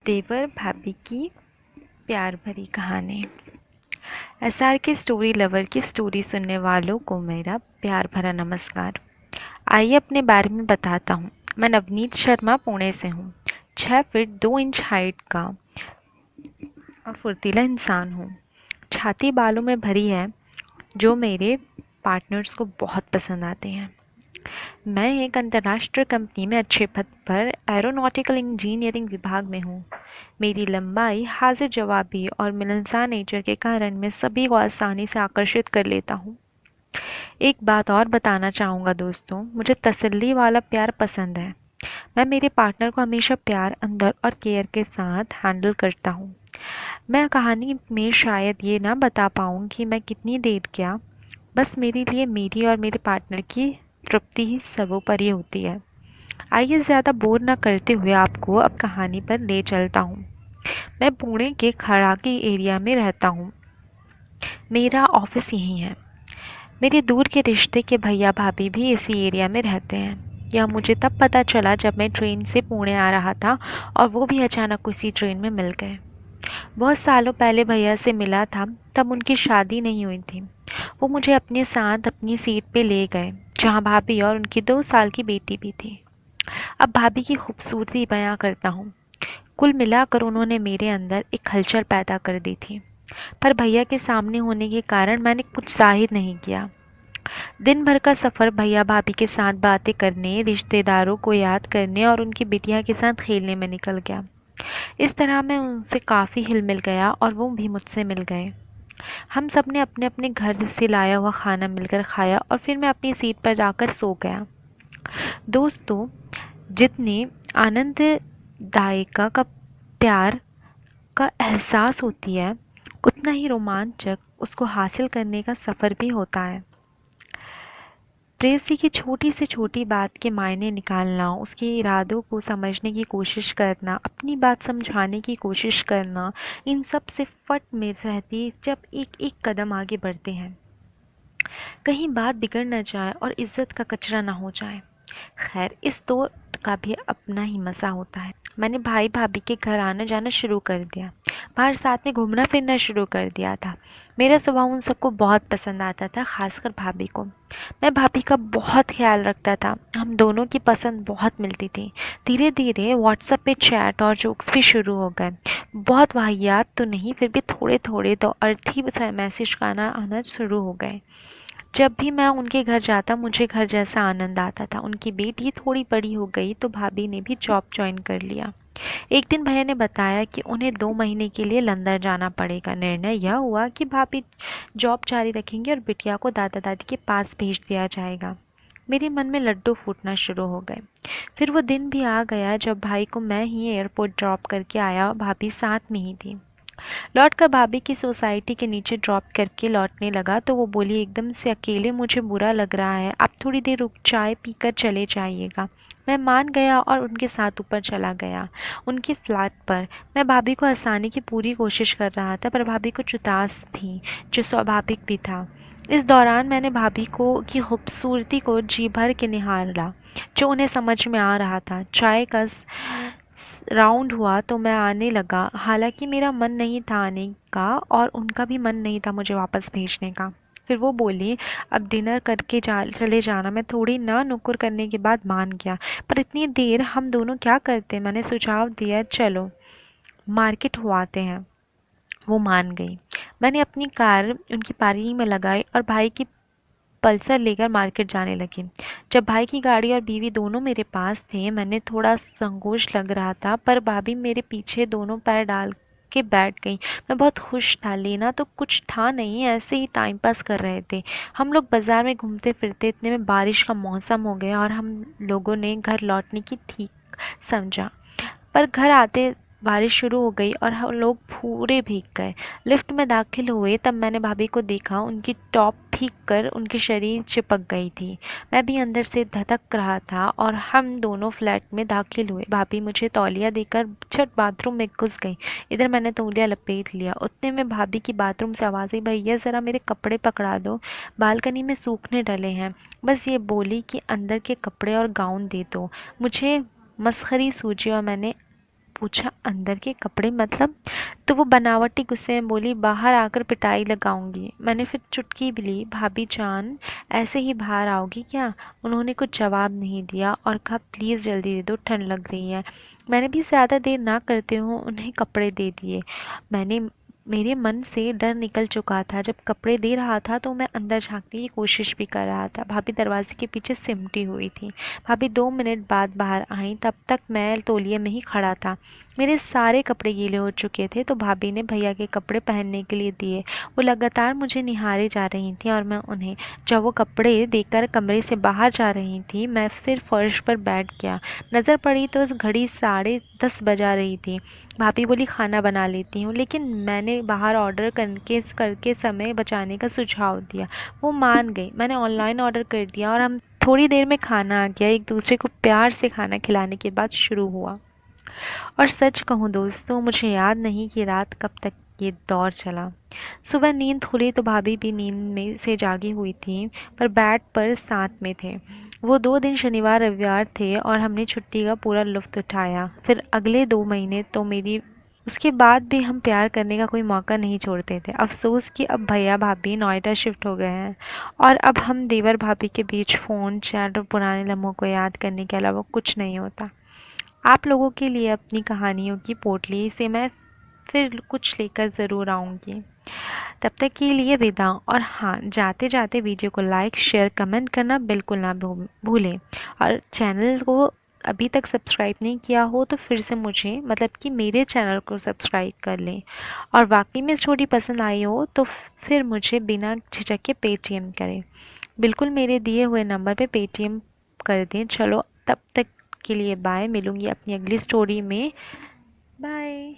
देवर भाभी की प्यार भरी कहानी। एसआर के स्टोरी लवर की स्टोरी सुनने वालों को मेरा प्यार भरा नमस्कार। आइए अपने बारे में बताता हूँ। मैं नवनीत शर्मा पुणे से हूँ। 6 फीट 2 इंच हाइट का और फुर्तीला इंसान हूँ। छाती बालों में भरी है जो मेरे पार्टनर्स को बहुत पसंद आते हैं। मैं एक अंतर्राष्ट्रीय कंपनी में अच्छे पद पर एरोनॉटिकल इंजीनियरिंग विभाग में हूँ। मेरी लंबाई, हाजिर जवाबी और मिलनसार नेचर के कारण मैं सभी को आसानी से आकर्षित कर लेता हूँ। एक बात और बताना चाहूँगा दोस्तों, मुझे तसल्ली वाला प्यार पसंद है। मैं मेरे पार्टनर को हमेशा प्यार, अंदर और केयर के साथ हैंडल करता हूँ। मैं कहानी में शायद ये ना बता पाऊँ कि मैं कितनी देर क्या, बस मेरे लिए मेरी और मेरे पार्टनर की तृप्ति ही सर्वोपरि होती है। आइए ज़्यादा बोर न करते हुए आपको अब कहानी पर ले चलता हूँ। मैं पुणे के खड़ाकी एरिया में रहता हूँ। मेरा ऑफिस यहीं है। मेरे दूर के रिश्ते के भैया भाभी भी इसी एरिया में रहते हैं। यह मुझे तब पता चला जब मैं ट्रेन से पुणे आ रहा था और वो भी अचानक उसी ट्रेन में मिल गए। बहुत सालों पहले भैया से मिला था, तब उनकी शादी नहीं हुई थी। वो मुझे अपने साथ अपनी सीट पे ले गए, जहाँ भाभी और उनकी 2 साल की बेटी भी थी। अब भाभी की खूबसूरती बयां करता हूँ। कुल मिलाकर उन्होंने मेरे अंदर एक हलचल पैदा कर दी थी, पर भैया के सामने होने के कारण मैंने कुछ जाहिर नहीं किया। दिन भर का सफ़र भैया भाभी के साथ बातें करने, रिश्तेदारों को याद करने और उनकी बिटिया के साथ खेलने में निकल गया। इस तरह मैं उनसे काफ़ी हिल मिल गया और वो भी मुझसे मिल गए। हम सब ने अपने अपने घर से लाया हुआ खाना मिलकर खाया और फिर मैं अपनी सीट पर जाकर सो गया। दोस्तों, जितने आनंददायिका का प्यार का एहसास होती है, उतना ही रोमांचक उसको हासिल करने का सफ़र भी होता है। प्रेयसी की छोटी से छोटी बात के मायने निकालना, उसके इरादों को समझने की कोशिश करना, अपनी बात समझाने की कोशिश करना, इन सब से फट में रहती जब एक एक कदम आगे बढ़ते हैं। कहीं बात बिगड़ न जाए और इज्जत का कचरा ना हो जाए। खैर, इस दौर का भी अपना ही मज़ा होता है। मैंने भाई भाभी के घर आना जाना शुरू कर दिया। बाहर साथ में घूमना फिरना शुरू कर दिया था। मेरा स्वभाव उन सबको बहुत पसंद आता था, खासकर भाभी को। मैं भाभी का बहुत ख्याल रखता था। हम दोनों की पसंद बहुत मिलती थी। धीरे धीरे व्हाट्सएप पे चैट और जोक्स भी शुरू हो गए। बहुत वाहियात तो नहीं, फिर भी थोड़े थोड़े तो अर्थी मैसेज का आना शुरू हो गए। जब भी मैं उनके घर जाता मुझे घर जैसा आनंद आता था। उनकी बेटी थोड़ी बड़ी हो गई तो भाभी ने भी जॉब ज्वाइन कर लिया। एक दिन भैया ने बताया कि उन्हें 2 महीने के लिए लंदन जाना पड़ेगा। निर्णय यह हुआ कि भाभी जॉब जारी रखेंगे और बिटिया को दादा दादी के पास भेज दिया जाएगा। मेरे मन में लड्डू फूटना शुरू हो गए। फिर वो दिन भी आ गया जब भाई को मैं ही एयरपोर्ट ड्रॉप करके आया और भाभी साथ में ही थी। लौटकर भाभी की सोसाइटी के नीचे ड्रॉप करके लौटने लगा तो वो बोली, एकदम से अकेले मुझे बुरा लग रहा है, आप थोड़ी देर रुक चाय पीकर चले जाइएगा। मैं मान गया और उनके साथ ऊपर चला गया। उनके फ्लैट पर मैं भाभी को हंसाने की पूरी कोशिश कर रहा था, पर भाभी कुछ उदास थी, जो स्वाभाविक भी था। इस दौरान मैंने भाभी को की खूबसूरती को जी भर के निहारा, जो उन्हें समझ में आ रहा था। चाय का राउंड हुआ तो मैं आने लगा। हालांकि मेरा मन नहीं था आने का और उनका भी मन नहीं था मुझे वापस भेजने का। फिर वो बोली, अब डिनर करके चले जाना। मैं थोड़ी ना नुक्कुर करने के बाद मान गया, पर इतनी देर हम दोनों क्या करते। मैंने सुझाव दिया, चलो मार्केट हो आते हैं। वो मान गई। मैंने अपनी कार उनकी पार्किंग में लगाई और भाई की पल्सर लेकर मार्केट जाने लगी। जब भाई की गाड़ी और बीवी दोनों मेरे पास थे, मैंने थोड़ा संकोच लग रहा था, पर भाभी मेरे पीछे दोनों पैर डाल के बैठ गई। मैं बहुत खुश था। लेना तो कुछ था नहीं, ऐसे ही टाइम पास कर रहे थे। हम लोग बाजार में घूमते फिरते इतने में बारिश का मौसम हो गया और हम लोगों ने घर लौटने की ठीक समझा। पर घर आते बारिश शुरू हो गई और हम लोग पूरे भीग गए। लिफ्ट में दाखिल हुए तब मैंने भाभी को देखा। उनकी टॉप भीग कर उनके शरीर चिपक गई थी। मैं भी अंदर से धधक रहा था और हम दोनों फ्लैट में दाखिल हुए। भाभी मुझे तौलिया देकर झट बाथरूम में घुस गई। इधर मैंने तौलिया लपेट लिया। उतने में भाभी की बाथरूम से आवाज़ आई, भैया ज़रा मेरे कपड़े पकड़ा दो, बालकनी में सूखने डले हैं। बस ये बोली कि अंदर के कपड़े और गाउन दे दो। मुझे मसखरी सूझी और मैंने पूछा, अंदर के कपड़े मतलब? तो वो बनावटी गुस्से में बोली, बाहर आकर पिटाई लगाऊंगी। मैंने फिर चुटकी भी ली, भाभी जान ऐसे ही बाहर आओगी क्या? उन्होंने कुछ जवाब नहीं दिया और कहा, प्लीज़ जल्दी दे दो, ठंड लग रही है। मैंने भी ज़्यादा देर ना करते हुए उन्हें कपड़े दे दिए। मैंने मेरे मन से डर निकल चुका था। जब कपड़े दे रहा था तो मैं अंदर झांकने की कोशिश भी कर रहा था। भाभी दरवाजे के पीछे सिमटी हुई थी। भाभी 2 मिनट बाद बाहर आई, तब तक मैं तौलिए में ही खड़ा था। मेरे सारे कपड़े गीले हो चुके थे तो भाभी ने भैया के कपड़े पहनने के लिए दिए। वो लगातार मुझे निहारे जा रही थी और मैं उन्हें। जब वो कपड़े देकर कमरे से बाहर जा रही थी, मैं फिर फर्श पर बैठ गया। नज़र पड़ी तो उस घड़ी 10:30 बजा रही थी। भाभी बोली, खाना बना लेती हूँ, लेकिन मैंने बाहर ऑर्डर करके समय बचाने का सुझाव दिया। वो मान गई। मैंने ऑनलाइन ऑर्डर कर दिया और हम थोड़ी देर में खाना आ गया। एक दूसरे को प्यार से खाना खिलाने के बाद शुरू हुआ। और सच कहूँ दोस्तों, मुझे याद नहीं कि रात कब तक ये दौर चला। सुबह नींद खुली तो भाभी भी नींद में से जागी हुई थी, पर बेड पर साथ में थे। वो 2 दिन शनिवार रविवार थे और हमने छुट्टी का पूरा लुत्फ उठाया। फिर अगले 2 महीने तो मेरी उसके बाद भी हम प्यार करने का कोई मौका नहीं छोड़ते थे। अफसोस कि अब भैया भाभी नोएडा शिफ्ट हो गए हैं और अब हम देवर भाभी के बीच फ़ोन चैट और पुराने लम्हों को याद करने के अलावा कुछ नहीं होता। आप लोगों के लिए अपनी कहानियों की पोटली से मैं फिर कुछ लेकर ज़रूर आऊँगी। तब तक के लिए विदा। और हाँ, जाते जाते वीडियो को लाइक शेयर कमेंट करना बिल्कुल ना भूलें। और चैनल को अभी तक सब्सक्राइब नहीं किया हो तो फिर से मुझे मतलब कि मेरे चैनल को सब्सक्राइब कर लें। और वाकई में स्टोरी पसंद आई हो तो फिर मुझे बिना झिझक के पेटीएम करें। बिल्कुल मेरे दिए हुए नंबर पे पेटीएम कर दें। चलो तब तक के लिए बाय। मिलूंगी अपनी अगली स्टोरी में। बाय।